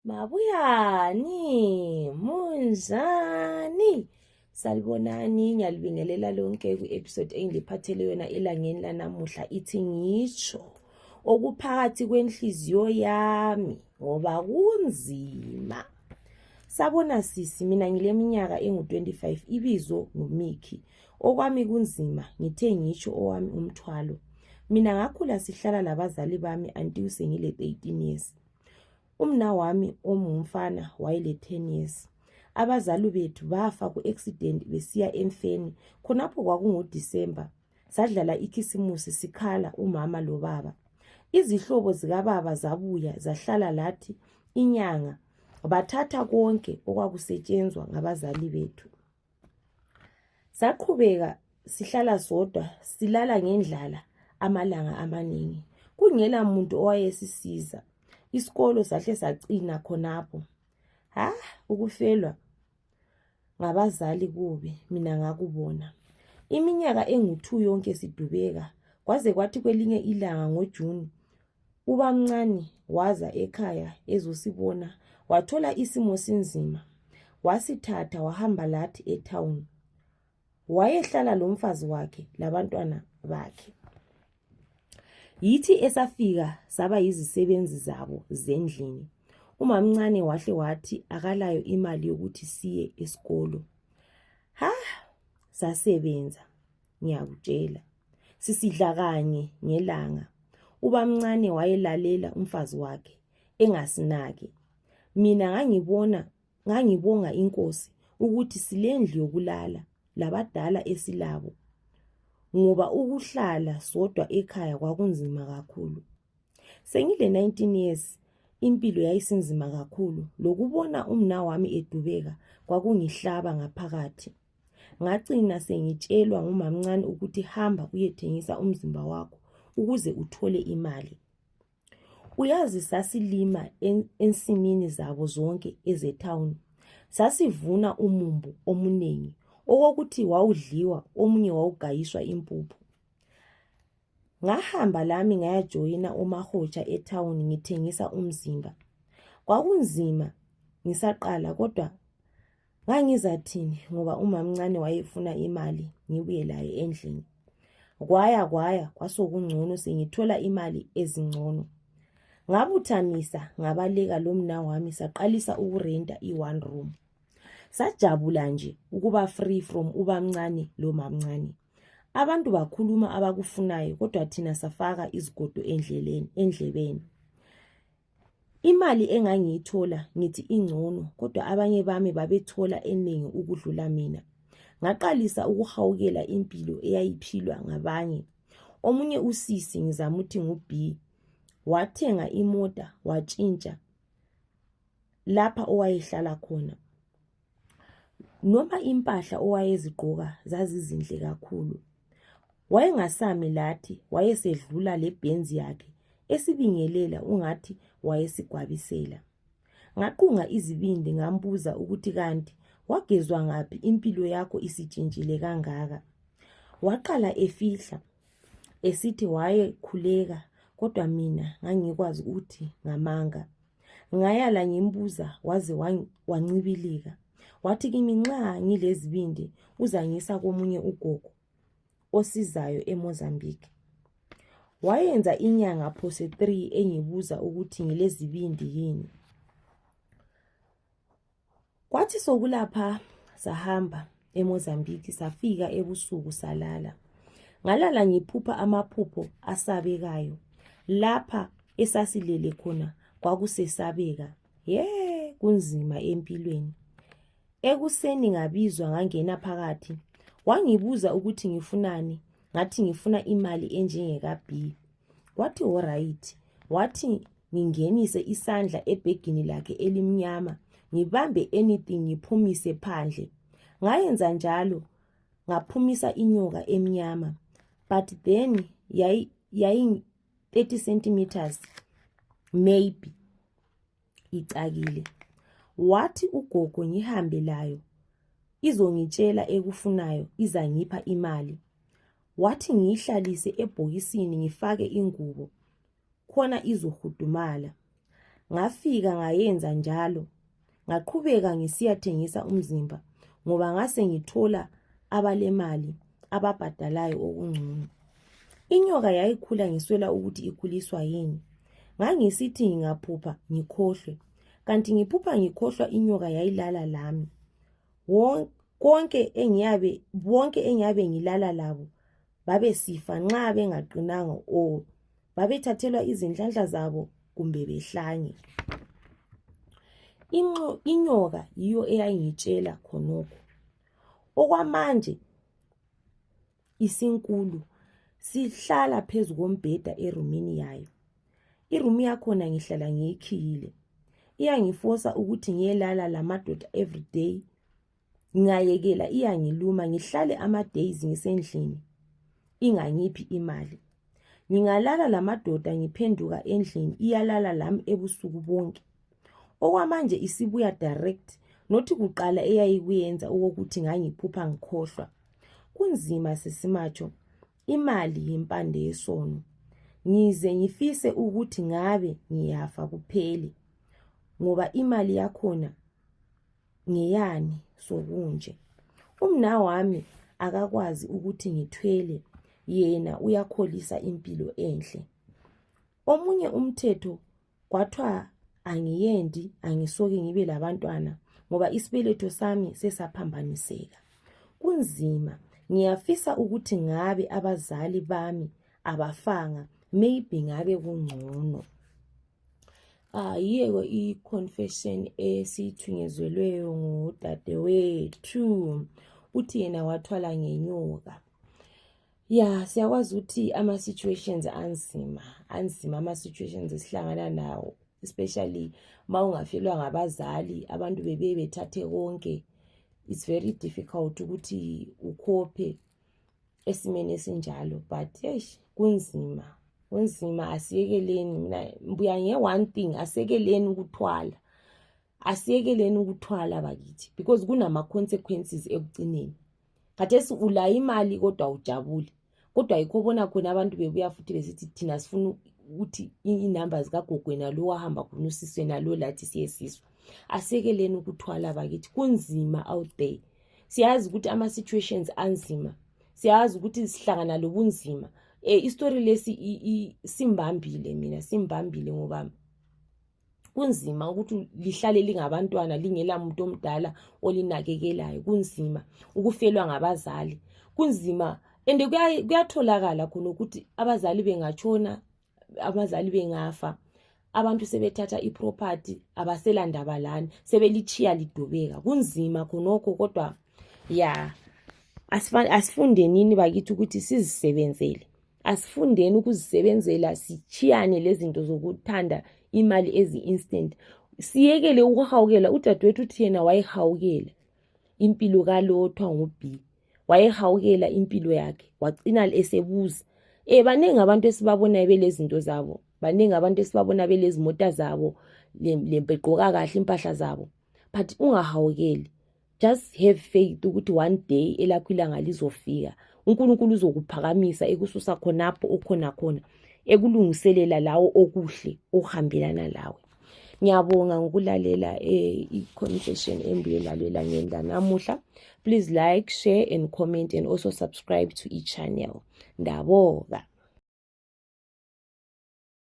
Mabuyani, munjani? Salibonani, ngiyalibingelela lonke ku-episode engiliphathele yona elangeni lanamuhla ithi ngitsho okuphakathi kwenhliziyo yami ngoba kunzima. Sabona sisi, mina ngileminyaka engu-25, ibizo nguMikhi. Okwami kunzima, ngithe ngitsho owami umthwalo. Mina ngakhula sihlala labazali bami until sengile 13 years. Umna wami omumfana wayele 10 years. Abazali bethu bafa ku-accident besiya emfeni. Khonapho kwakungoDisemba. Sadlala ikhisimusi sikhala umama lo baba. Izihlobo zikababa zabuya zahlala lathi inyanga. Bathatha konke okwakusetshenzwa ngabazali bethu. Saqhubeka sihlala sodwa, silala ngendlala amalanga amaningi. Kungela muntu owayesisiza. Isikolo sahle sagcina khonapho. Ukufelwa ngabazali kubi mina ngakubona. Iminyaka engu2 yonke sidubeka, kwaze kwathi kwelinye ilanga ngoJuni ubamncane waza ekhaya ezosibona, wathola isimo sinzima. Wasithatha wahamba lathi etown. Wayehlala lomfazi wakhe labantwana bakhe. Yithi esafika saba yizisebenzi zabo zendlini. Umamncane wahle wathi akalayo imali yokuthi siye esikolo. Sasebenza, ngiyakutshela. Sisidla kanye ngelanga. Ubamncane wayelalela umfazi wakhe engasinaki. Mina ngangibonga inkosi ukuthi silendlu yokulala labadala esilabo. Ngoba ukuhlala sodwa ekhaya kwakunzima kakhulu. Sengile 19 years, impilo yayisinzima kakhulu. Lokubona umna wami edubeka kwakungihlaba ngaphakathi. Ngacina sengitshelwa ngumamncane ukuthi hamba uyethengisa umzimba wakho ukuze uthole imali. Uyazi sasilima ensimini zabo zonke ezetown. Sasivuna umumbu omuningi. Okokuthi wawudliwa, omunye wawugayiswa impuphu. Ngahamba lami ngayajoyina omahotsha etown ngithengisa umzimba. Kwakunzima ngisaqala kodwa ngangizathini ngoba umamncane wayefuna imali ngibuye laye endlini. Kwaya kwasokungcono sengithola imali ezingcono. Ngabuthanisa ngabaleka lomna wami saqalisa ukurenta i1 room. Sajabula nje ukuba free from ubamncane lo mamncane. Abantu bakhuluma abakufunayo kodwa thina safaka izigodo endlebeni. Imali engangiyithola ngithi ingcono kodwa abanye bami babethola eningi ukudlula mina. Ngaqalisa ukuhawukela impilo eyayiphilwa ngabanye. Omunye usisi ngizamuthi nguB wathenga imota watshintsha lapha owayehlala khona. Noma impahla owayezigqoka zazizinhle kakhulu. Wayengasami lathi, wayesedlula leBenz yakhe esibingelela ungathi wayesigwabisela. Ngaqunga izibindi ngambuza ukuthi kanti wagezwa ngaphi impilo yakho isitshintshile kangaka. Waqala efihla esithi wayekhuleka kodwa mina ngangikwazi ukuthi ngamanga. Ngayala ngimbuza waze wancibilika. Wathi kimi nxa ngilezibindi uzangisa komunye ugogo osizayo eMozambique. Wayenza inyanga phose 3 engibuza ukuthi ngilezibindi yini. Kwathi sokulapha sahamba eMozambique safika ebusuku salala. Ngalala ngiphupha amaphupho asabekayo. Lapha esasilele khona kwakusesabeka. Kunzima empilweni. Ekuseni ngabizwa ngangena phakathi. Wangibuza ukuthi ngifunani, ngathi ngifuna imali enjengekaB. Wathi alright. Wathi ngingenise isandla ebhegini lakhe elimnyama, ngibambe anything ngiphumise phandle. Ngayenza njalo, ngaphumisa inyoka emnyama. But then yayi 30 centimeters maybe icakile. Wathi ugogo ngihambe layo izongitshela ekufunayo izangipha imali. Wathi ngiyihlalise ebhokisini ngifake ingubo khona izohudumala. Ngafika ngayenza njalo, ngaqhubeka ngisiyathengisa umzimba ngoba ngase ngithola abalemali ababhadalayo okungcono. Inyoka yayikhula ngiswela ukuthi ikhuliswa yini. Ngangisithi ngingaphupha ngikhohlwe, kanti ngiphupha ngikhohlwa inyoka yayilala lami. Bonke engiyabe ngilala labo babesifa nxa bengaqinanga o babethathelwa izinhlanhla zabo kumbe behlanye. Inyoka yiyo eyayingitshela khonokho. Okwamanje isinkulu sihlala phezu kombheda erumini yayo. Irumi yakhona ngihlala ngiyikhiyile. Iyangifosa ukuthi ngiyelala lamadoda everyday. Ngayekela iyangiluma ngihlale ama-days ngisendlini ingangiphi imali. Ngingalala lamadoda ngiphenduka endlini iyalala lami ebusuku bonke. Okwamanje isibuya direct, nothi kuqala eyayikuyenza okokuthi ngangiphupha ngikhohlwa. Kunzima sisimatsho, imali yimpande yesono. Ngize ngifise ukuthi ngabe ngiyafa kuphele, ngoba imali yakhona ngeyani sokunje. Umnawami akakwazi ukuthi ngithwele, yena uyakholisa impilo enhle. Omunye umthetho kwathiwa angiyendi, angisoke ngibe labantwana ngoba isibeletho sami sesaphambaniseka. Kunzima, ngiyafisa ukuthi ngabe abazali bami abafanga, maybe ngabe kungcono. Yiyeko i-confession esithunyezelweyo ngudadewethu. Uthi yena wathwala ngenyoka. Siyakwazi ukuthi ama-situations anzima ama-situations esihlangana nawo, especially mawungafelwa ngabazali, abantu bethathe konke. It's very difficult ukuthi ukhophe esimeni esinjalo, but kunzima. Asiyekeleni, mina mbuya nge-one thing, asiyekeleni ukuthwala bakithi, because kunama-consequences ekugcineni. Khathesi ula imali kodwa ujabule, kodwa yikho bona khona abantu bebuya futhi besithi thina sifuna ukuthi inamba zikagogo nalo wahamba khona usiswe nalo lathi siyesizwa. Asiyekeleni ukuthwala bakithi, kunzima out there. Siyazi ukuthi ama-situations anzima, siyazi ukuthi sihlangana lobunzima. Istory lesi simbambile ngoba kunzima ukuthi lihlale lingabantwana lingela muntu omdala olinakekelayo. Kunzima ukufelwa ngabazali, kunzima. And kuyatholakala khona ukuthi abazali bengatshona, abazali bengafa, abantu sebethatha iproperty, abaselandaba lani, sebelichiya lidobeka. Kunzima khonokho, kodwa asifundenini bakithi ukuthi sizisebenzele. Asifundeni ukuzisebenzela, sichiyane lezinto zokuthanda imali ezi-instant. Siyekele ukuhawukela. Udadewethu uthi yena wayehawukela impilo kalotha nguB, wayehawukela impilo yakhe, wagcina esebuza. Baningi abantu esibabona belezinto zabo, baningi abantu esibabona belezimota zabo, begqoka kahle impahla zabo, but ungahawukeli. Just have faith ukuthi one day elakho ilanga lizofika, uNkulunkulu uzokuphakamisa ekususa khonapho okhona khona, ekulungiselela lawo okuhle okuhambelana lawe. Ngiyabonga ngokulalela i-confession embuyelalela ngenda namuhla. Please like, share and comment, and also subscribe to each channel. Ndabonga.